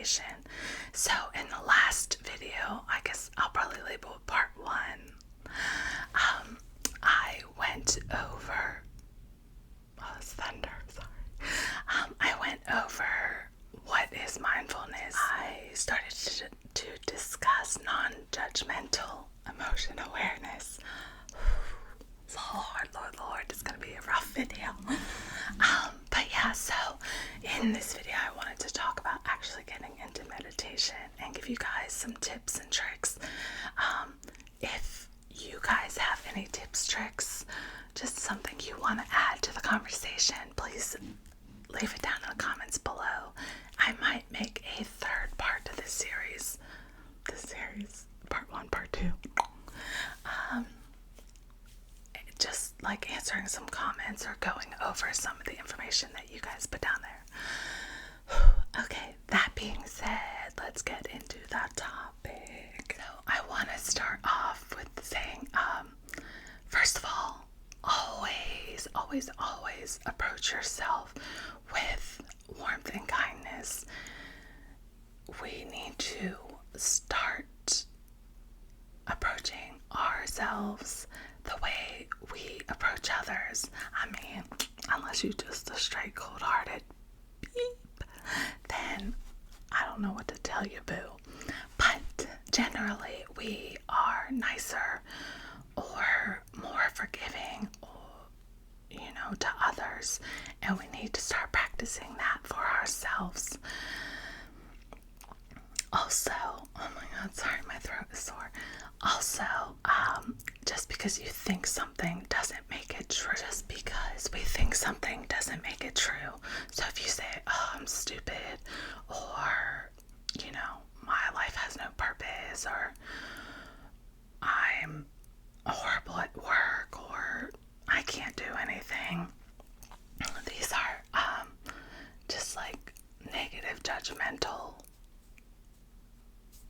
meditation. So in the last video, I guess I'll probably label it part 1. I went over, it's thunder, sorry. I went over what is mindfulness. I started to discuss non-judgmental emotion awareness. Lord, it's gonna be a rough video. But yeah, so in this video I wanted to talk about actually getting into meditation and give you guys some tips and tricks. If you guys have any tips, tricks, just something you want to add to the conversation, please leave it down in the comments below. I might make a third part to this series. Part 1, part 2. Just like answering some comments or going over some of the information that you guys put down there. Okay, that being said, let's get into that topic. So I want to start off with saying, first of all, always approach yourself with warmth and kindness. We need to start approaching ourselves the way we approach others. I mean, unless you're just a straight cold-hearted beep, then I don't know what to tell you, boo. But generally, we are nicer or more forgiving, to others, and we need to start practicing that for ourselves. Also, oh my god, sorry, my throat is sore. Also, just because you think something doesn't make it true. Just because we think something doesn't make it true. So if you say, oh, I'm stupid, or, my life has no purpose, or I'm horrible at work, or I can't do anything. These are just like negative, judgmental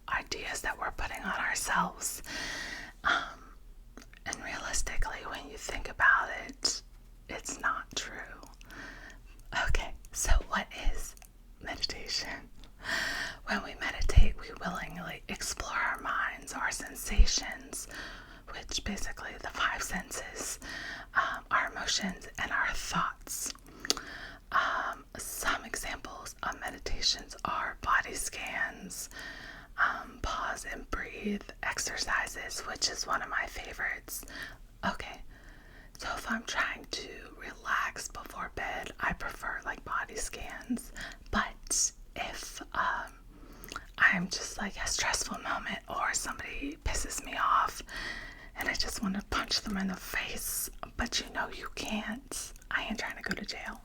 ideas that we're putting on ourselves. And realistically, when you think about it, it's not true. Okay, so what is meditation? When we meditate, we willingly explore our minds, our sensations, which basically the 5 senses, our emotions, and our thoughts. Some examples of meditations are body scans, pause and breathe exercises, which is one of my favorites. Okay, so if I'm trying to relax before bed, I prefer like body scans. But if I'm just like a stressful moment, or somebody pisses me off and I just want to punch them in the face, but you can't, I ain't trying to go to jail.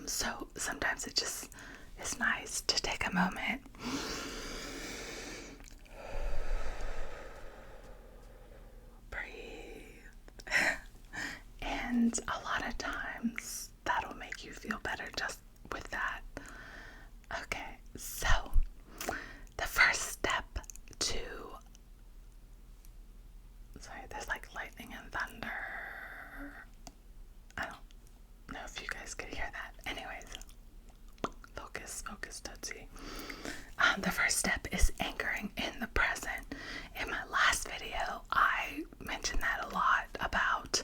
So sometimes it just is nice to take a moment, breathe, and a lot of times that'll make you feel better just with that. Okay, so the first step to, sorry, there's like lightning and thunder. I don't know if you guys could hear that. Anyways, focus, Tootsie. The first step is anchoring in the present. In my last video, I mentioned that a lot about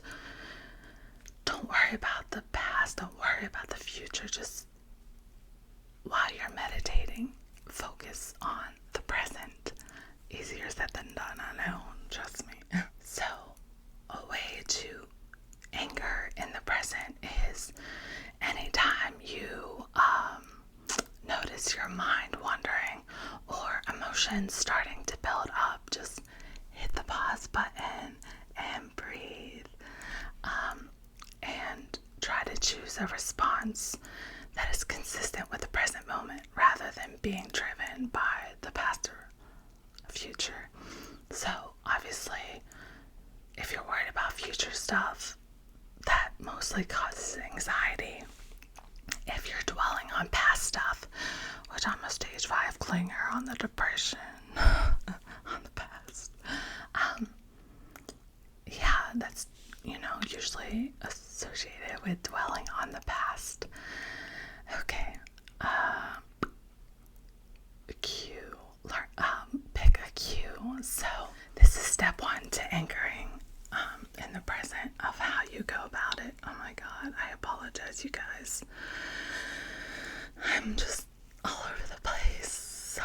don't worry about the past, don't worry about the future. Just while you're meditating, focus on the present. Easier said than done, I know, trust me. So, a way to anchor in the present is anytime you notice your mind wandering or emotions starting to build up, just hit the pause button and breathe, and try to choose a response that is consistent with the present moment rather than being driven by the past or future. So obviously, if you're worried about future stuff, that mostly causes anxiety. If you're dwelling on past stuff, which I'm a stage 5 clinger on the depression, on the past, yeah, that's, usually associated with dwelling on the past. Okay, I'm just all over the place.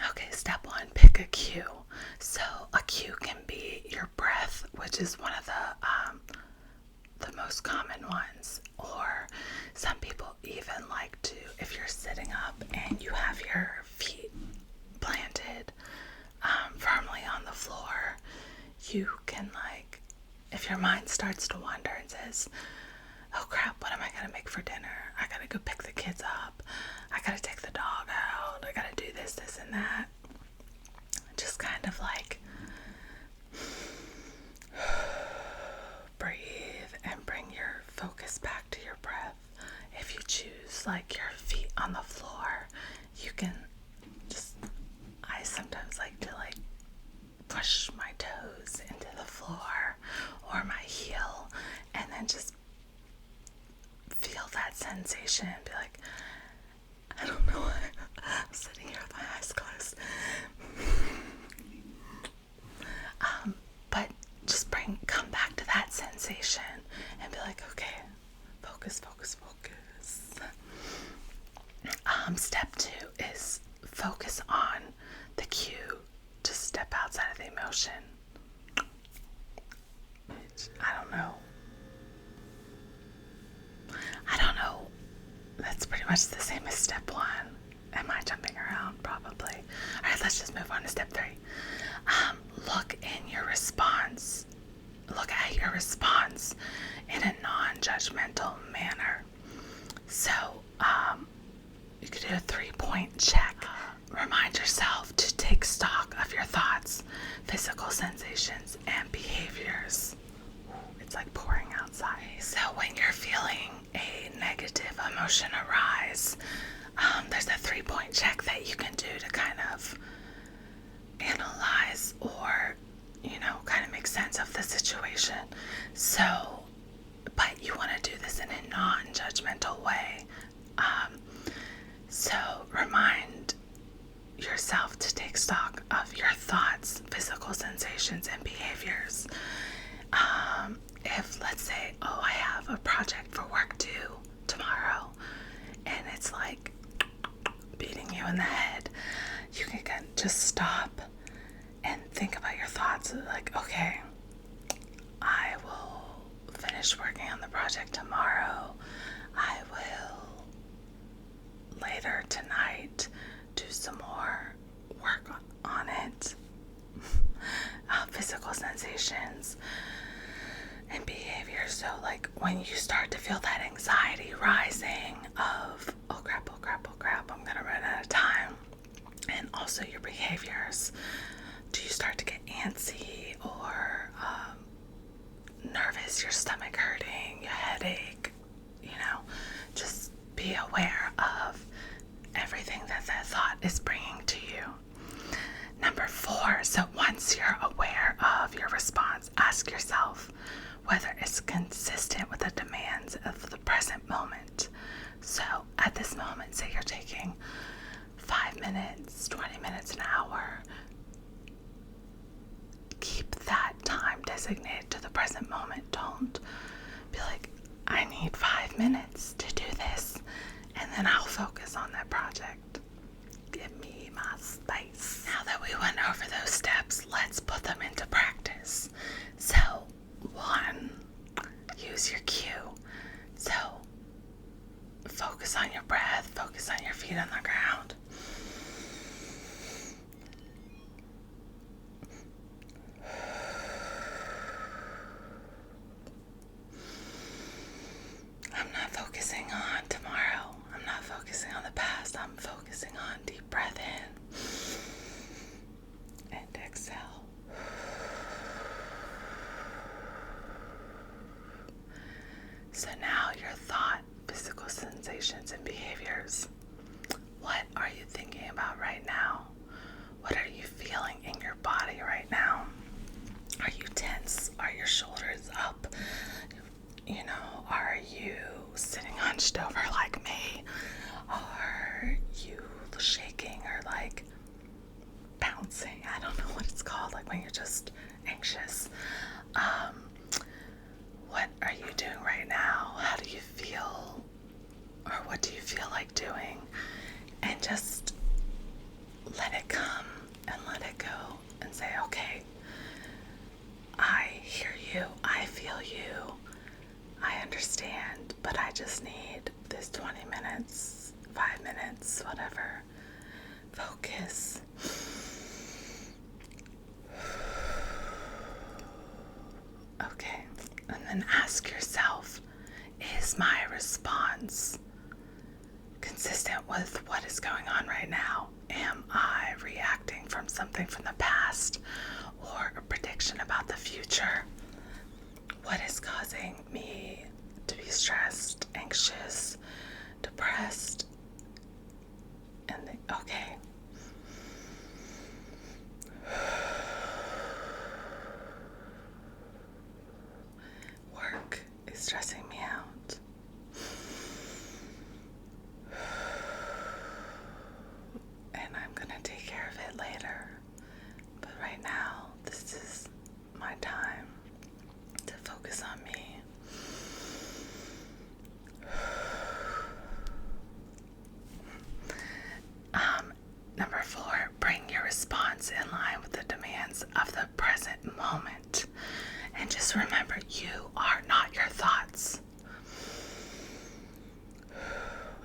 Okay, step one, pick a cue. So a cue can be your breath, which is one of the most common ones, or some people even like to, if you're sitting up and you have your feet planted firmly on the floor, you can, like, if your mind starts to wander and says, oh crap, what am I gonna make for dinner? I gotta go pick the kids up, I gotta take the dog out, I gotta do this, this, and that. Just kind of like breathe and bring your focus back to your breath. If you choose, like, your feet on the floor, you can just, I sometimes like to, like, push my toes into the floor or my heel and then just feel that sensation and be like, I don't know why I'm sitting here with my eyes closed. But just come back to that sensation and be like, okay, focus, focus, focus. Step two is focus on the cue to step outside of the emotion. I don't know. That's pretty much the same as step one. Am I jumping around? Probably. All right, let's just move on to step three. Look at your response in a non-judgmental manner. So, you could do a 3-point check. Remind yourself to take stock of your thoughts, physical sensations, and behaviors. It's like pouring outside. So when you're feeling a negative emotion arise, there's a 3-point check that you can do to kind of analyze or, kind of make sense of the situation. So, but you want to do this in a non-judgmental way. So remind yourself to take stock of your thoughts, physical sensations, and behaviors. If, let's say, I have a project for work due tomorrow, and it's like beating you in the head, you can just stop and think about your thoughts. Like, okay, I will finish working on the project tomorrow. I will later tonight do some more work on it. Physical sensations and behavior. So, like, when you start to feel that anxiety rising of, oh crap, I'm gonna run out of time, and also your behaviors, do you start to get antsy or nervous, your stomach hurting, your headache? Just be aware of everything that thought is bringing to you. Number 4, so once you're aware of your response, ask yourself whether it's consistent with the demands of the present moment. So at this moment, say you're taking 5 minutes, 20 minutes, an hour, keep that time designated to the present moment. Don't be like, I need 5 minutes to do this, and then I'll focus on that project. Give me my space. Now that we went over those steps, let's put them into practice. So, 1, use your cue. So, focus on your breath, focus on your feet on the ground. I'm not focusing on tomorrow. I'm not focusing on the past. I'm focusing on deep breath in and exhale. So now your thought, physical sensations, and behaviors. What are you thinking about right now? What are you feeling in your body right now? Are you tense? Are your shoulders up? Are you sitting hunched over like me? Are you shaking or like bouncing? I don't know what it's called, like when you're just anxious. What are you doing right now? How do you feel? Or what do you feel like doing, and just let it come and let it go and say, okay, I hear you, I feel you, I understand, but I just need this 20 minutes, 5 minutes, whatever. Focus. Okay, and then ask yourself, is my response consistent with what is going on right now? Am I reacting from something from the past or a prediction about the future? What is causing me to be stressed, anxious, depressed? And okay. Work is stressing me out. And I'm gonna take care of it later. But right now, this is my time to focus on me. Number 4, bring your response in line with the demands of the present moment. And just remember, you are not your thoughts.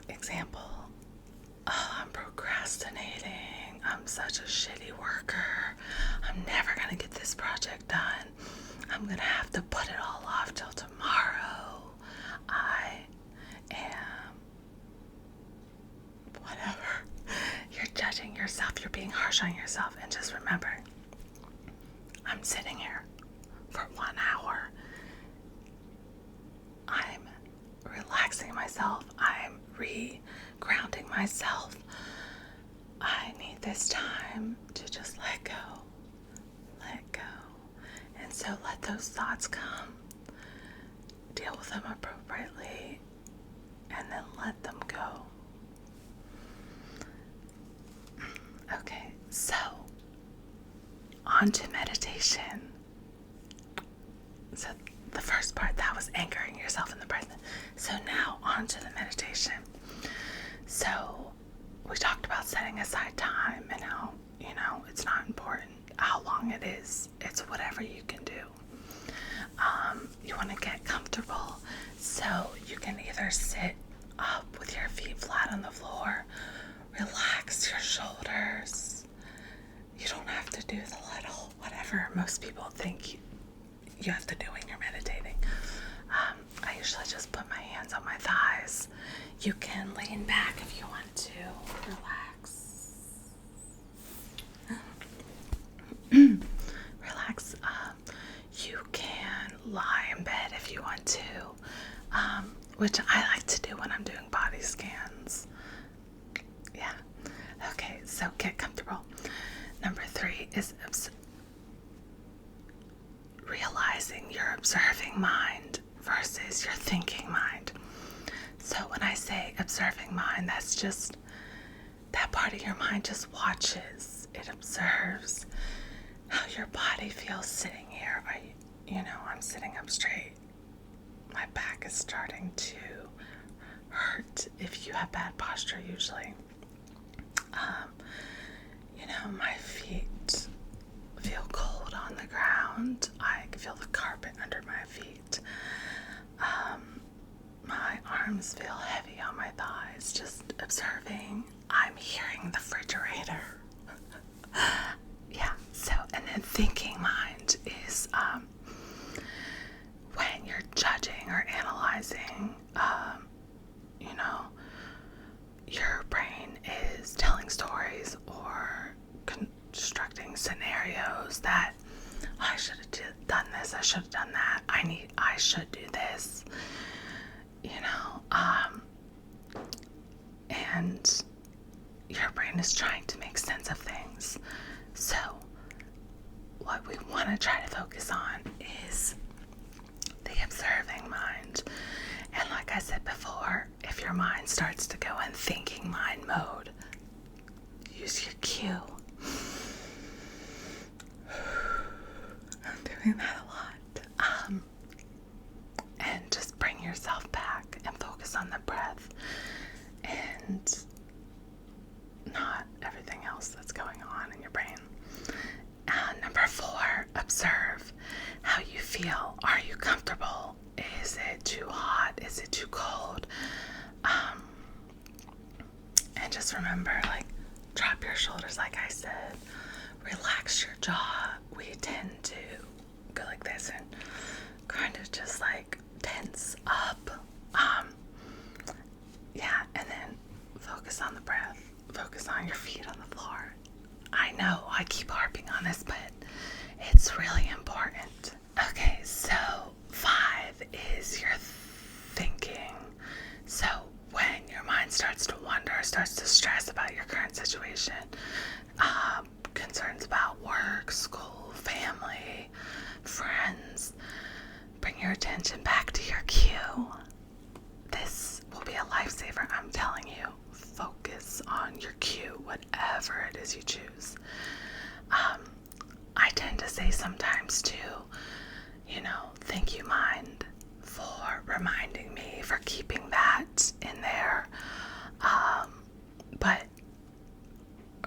Example, I'm procrastinating. I'm such a shitty worker. I'm never going to get this project done. I'm going to have to put it all off till tomorrow. I am whatever. You're judging yourself. You're being harsh on yourself. And just remember, I'm sitting here for 1 hour. I'm relaxing myself. I'm re-grounding myself. I need this time to just let go. Let go. And so let those thoughts come. Deal with them appropriately. And then let them go. Okay, so on to meditation. So the first part, that was anchoring yourself in the present. So now on to the meditation. So we talked about setting aside time and how, it's not important how long it is. It's whatever you can do. You want to get comfortable. So you can either sit up with your feet flat on the floor, relax your shoulders. You don't have to do the little whatever most people think you have to do when you're meditating. I usually just put my hands on my thighs. You can lean back if you want to. Relax. Relax. You can lie in bed if you want to, which I like to do when I'm doing body scans. Yeah. Okay, so get comfortable. Number 3 is realizing your observing mind versus your thinking mind. So when I say observing mind, that's just that part of your mind just watches. It observes how your body feels sitting here. I'm sitting up straight. My back is starting to hurt if you have bad posture usually. My feet feel cold on the ground. I can feel the carpet under my feet. My arms feel heavy on my thighs. Just observing. I'm hearing the refrigerator. Yeah. So, and then thinking mind is when you're judging or analyzing. Your brain is telling stories or constructing scenarios that I should have done this, I should have done that, I should do this, and your brain is trying to make sense of things. So what we want to try to focus on is the observing mind. And like I said before, if your mind starts to go in thinking mind mode, use your cue. I'm doing that a lot. And just bring yourself back and focus on the breath. And and not everything else that's going on in your brain. Number 4, observe how you feel. Are you comfortable? Is it too hot? Is it too cold? And just remember, like, drop your shoulders, like I said. Relax your jaw. We tend to go like this and kind of just like tense up. Yeah, and then focus on the breath. Focus on your feet on the floor. I know I keep harping on this, but it's really important. Okay, so 5 is your thinking. So when your mind starts to wander, starts to stress about your current situation, concerns about work, school, family, friends, bring your attention back to your cue. This will be a lifesaver, I'm telling you. Focus on your cue, whatever it is you choose. I tend to say sometimes too, thank you, mind, for reminding me, for keeping that in there. But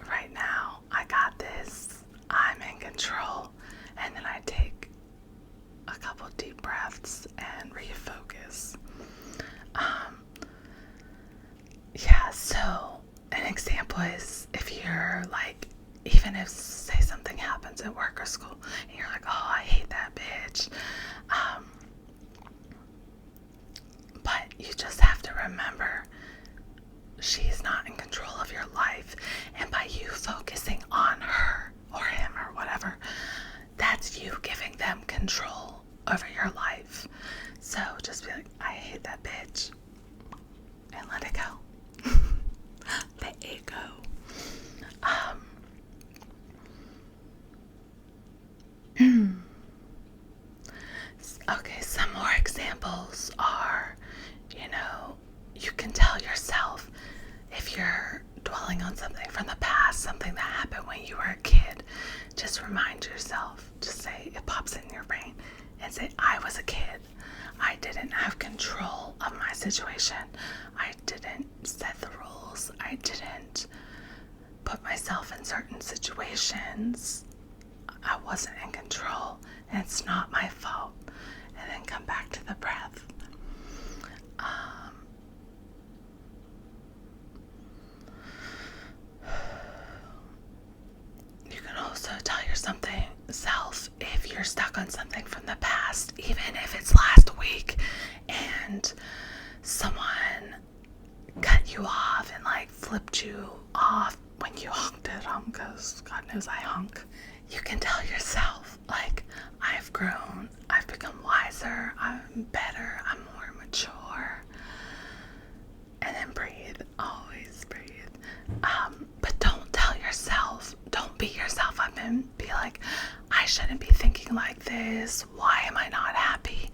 right now, I got this. I'm in control. And then I take a couple deep breaths and refocus. So an example is if you're like, even if, say, something happens at work or school, and you're like, oh, I hate that bitch. But you just have to remember, she's not in control of your life. And by you focusing on her or him or whatever, that's you giving them control over your life. So just be like, I hate that bitch. And let it go. Let it go. Okay, some more examples are, you can tell yourself if you're dwelling on something from the past, something that happened when you were a kid, just remind yourself, just say, it pops in your brain, and say, I was a kid. I didn't have control of my situation. I didn't set the rules. I didn't put myself in certain situations. I wasn't in control, and it's not my fault. And then come back to the breath. You can also tell yourself if you're stuck on something from the past, even if it's last week and someone cut you off and like flipped you off when you honked at them, because God knows I honk. You can tell yourself, like, I've grown, I've become wiser, I'm better, I'm more mature. And then breathe, always breathe. But don't tell yourself, don't beat yourself up and be like, I shouldn't be thinking like this. Why am I not happy?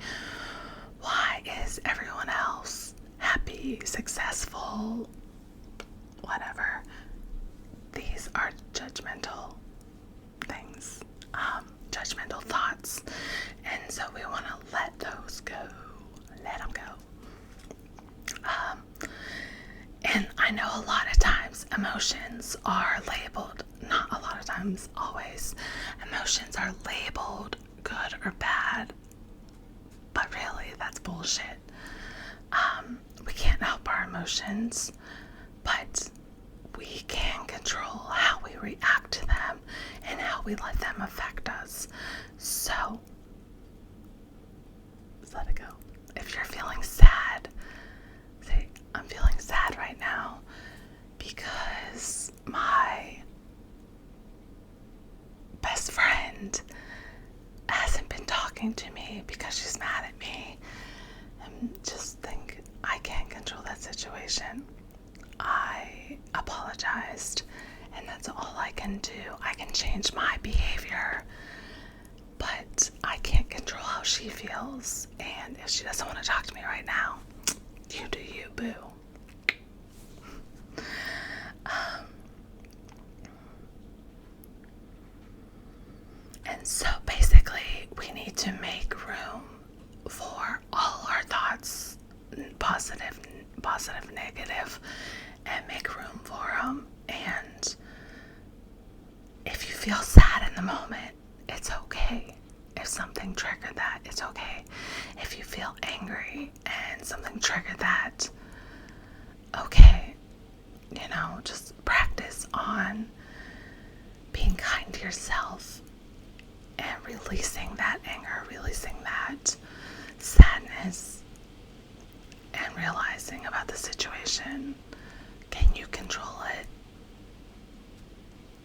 Why is everyone else happy, successful, whatever? These are judgmental things, judgmental thoughts. And so we want to let those go, let them go. And I know a lot of times emotions are labeled, not a lot of times, always, emotions are labeled good or bad, but really that's bullshit. We can't help our emotions, but we can control how we react to them and how we let them affect us. So, just let it go. If you're feeling sad, say, I'm feeling sad right now because my best friend hasn't been talking to me because she's mad at me. And just think, I can't control that situation. I apologized, and that's all I can do. I can change my behavior, but I can't control how she feels. And if she doesn't want to talk to me right now, you do you, boo. And so basically, we need to make room for all our thoughts, positive, negative, and feel sad in the moment, it's okay. If something triggered that, it's okay. If you feel angry and something triggered that, okay. You know, just practice on being kind to yourself and releasing that anger, releasing that sadness, and realizing about the situation. Can you control it?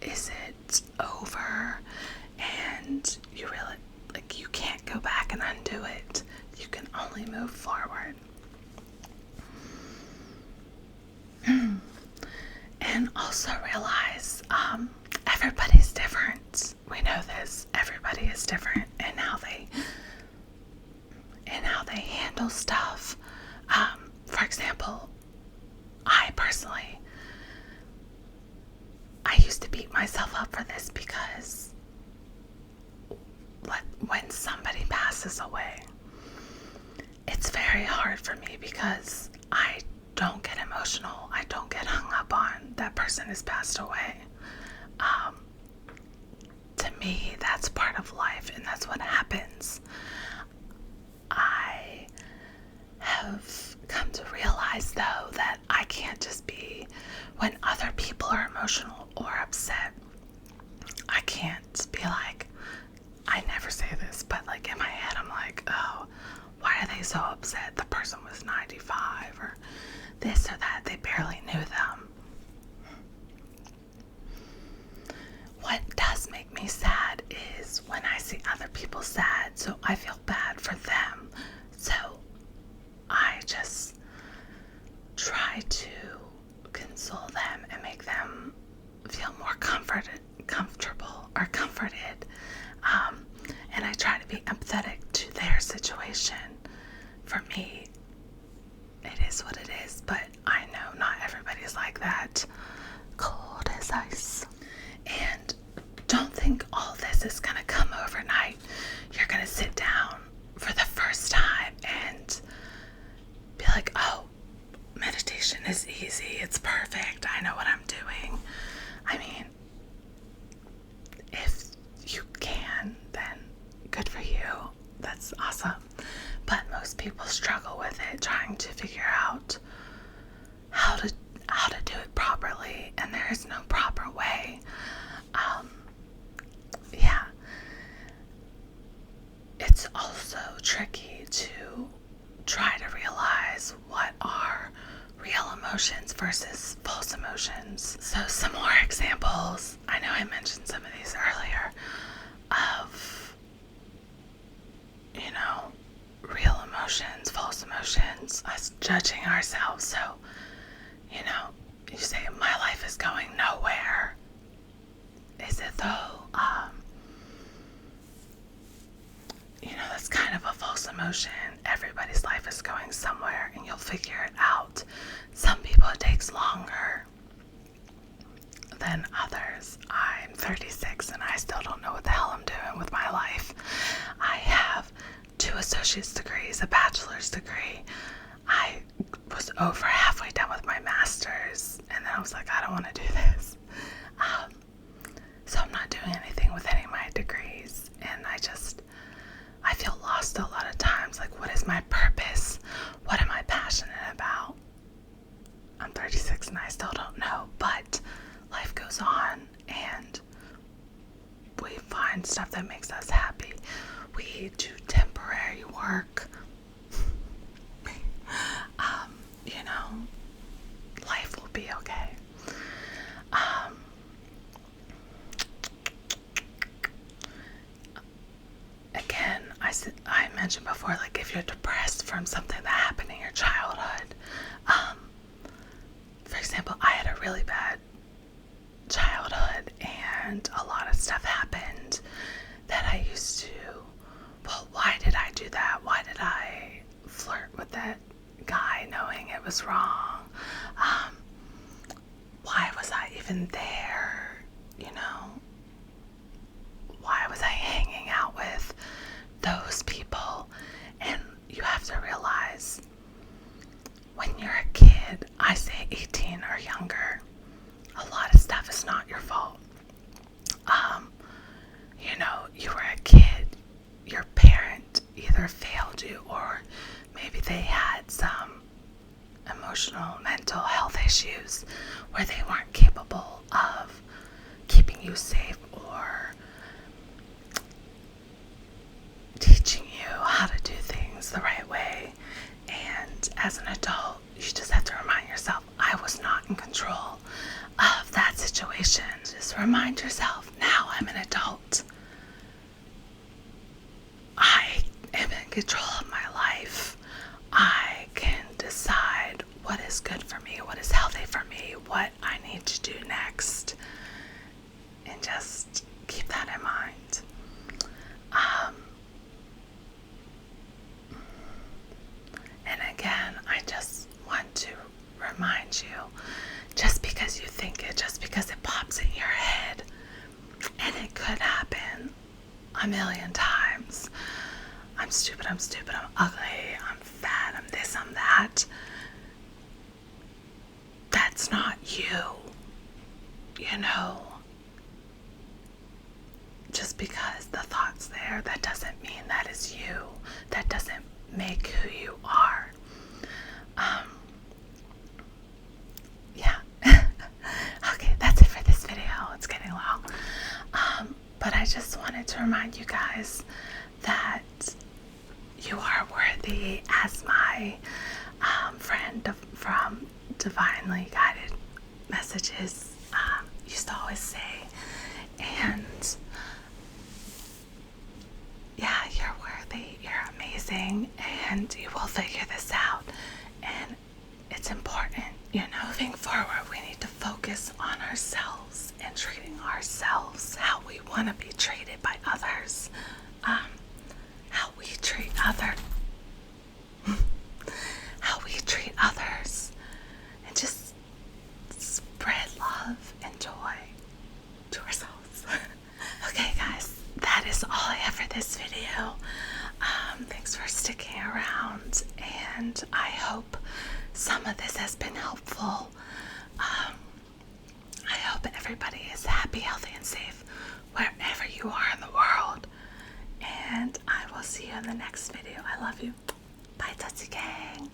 Is it over? And you really, like, you can't go back and undo it. You can only move forward. And also realize everybody's different. We know this. Everybody is different in how they handle stuff. For example, I used to beat myself up for this because when somebody passes away, it's very hard for me because I don't get emotional. I don't get hung up on that person has passed away. To me, that's part of life, and that's what happens. I have come to realize, though, that I can't just be, when other people are emotional or upset, I can't be like, I never say this, but like in my head, I'm like, oh, why are they so upset? The person was 95 or this or that. They barely knew them. What does make me sad is when I see other people sad, so I feel bad for them. So I just try to console them and make them feel more comfortable or comforted. And I try to be empathetic to their situation. For me, it is what it is, but I know not everybody's like that. Cold as ice. And don't think all this is gonna come overnight. You're gonna sit down for the first time and be like, oh, meditation is easy, it's perfect, I know what I'm doing. I mean, if you can, then good for you. That's awesome. But most people struggle with it, trying to figure out how to do it properly, and there is no proper way. Yeah. It's also tricky to try to realize what are real emotions versus false emotions. So some more examples. I know I mentioned some of these earlier of, real emotions, false emotions, us judging ourselves. So, you say, my life is going nowhere. Is it though? That's kind of a false emotion. Everybody's life is going somewhere, and you'll figure it out. Some people it takes longer than others. I'm 36 and I still don't know what the hell I'm doing with my life. I have 2 associate's degrees, a bachelor's degree. I was over halfway done with my master's, and then I was like, I don't want to do this. So I'm not doing anything with any of my degrees, and I feel lost a lot of times. Like, what is my purpose? What am I passionate about? I'm 36 and I still don't know, but life goes on, and we find stuff that makes us happy. We do temporary work. Life will be okay. Again, I mentioned before, like, if you're depressed from something that happened in your childhood, for example, I had a really bad childhood, and a lot of stuff happened that I used to, well, why did I do that? Why did I flirt with that guy knowing it was wrong? Why was I even there? Why was I hanging out with those people? And you have to realize, when you're a kid, I say 18 or younger, a lot of stuff is not your fault. either failed you, or maybe they had some emotional, mental health issues where they weren't capable of keeping you safe or teaching you how to do things the right way. And as an adult, you just have to remind yourself, I was not in control of that situation. Just remind yourself, now I'm an adult. I am in control of my life. I can decide what is good for me, what is healthy for me, what I need to do next. And just keep that in mind. And again, I just want to remind you, just because you think it, just because it pops in your head, and it could happen a million times. I'm stupid, I'm ugly, I'm fat, I'm this, I'm that. That's not you. You know, just because the thought's there, that doesn't mean that is you. That doesn't make who you are. Yeah. Okay, that's it for this video. It's getting long. But I just wanted to remind you guys that you are worthy, as my friend from Divinely Guided Messages used to always say. And yeah, you're worthy, you're amazing, and you will figure this out. And it's important, you know, moving forward, we need to focus on ourselves and treating ourselves how we want to be treated by others. How we treat others, and just spread love and joy to ourselves. Okay, guys, that is all I have for this video. Thanks for sticking around, and I hope some of this has been helpful. I hope everybody is happy, healthy, and safe wherever you are in the world. And I will see you in the next video. I love you. Bye, Tootsie Gang.